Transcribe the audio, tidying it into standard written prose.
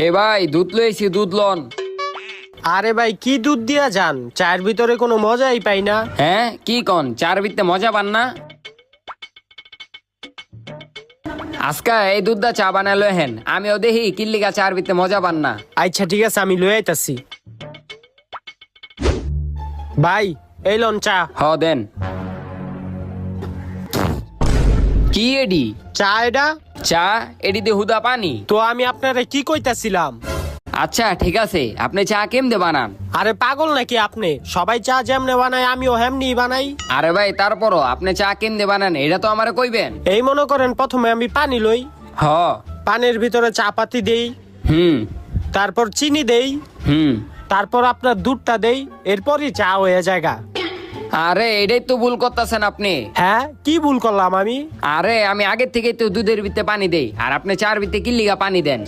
এ ভাই দুধ লইছি, দুধ লন। আরে ভাই কি দুধ দিয়া যান, চায়ের ভিতরে কোনো মজাই পাই না। হ্যাঁ কি কন, চার বিতে মজা পান না? আজকা এই দুধটা চা বানালো হেন, আমিও দেখি কিল্লিগা চার বিতে মজা পান না। আচ্ছা ঠিক আছে, আমি লই আইতাছি। ভাই এই লন চা। হ দেন। কি এডি? চা এটা? চা এডি দে হুদা পানি। তো আমি আপনারে কি কইতাছিলাম? আচ্ছা ঠিক আছে, আপনি চা কেমনে বানান? আরে পাগল নাকি আপনি? সবাই চা যেমনে বানায় আমিও হেমনি বানাই। আরে ভাই তারপরও আপনি চা কেমনে বানান এটা তো আমারে কইবেন। এই মনে করেন প্রথমে আমি পানি লই, হ। পানির ভিতরে চা পাতি দেই, হুম তারপর চিনি দেই, হুম। তারপর আপনার দুধটা দেই, এরপরই চা হয়ে জায়গা। আরে এটাই তো ভুল করতেছেন আপনি। হ্যাঁ কি ভুল করলাম আমি? আরে আমি আগের থেকে তো দুধের ভিতরে পানি দেই, আর আপনি চার ভিতরে কিল্লিগা পানি দেন।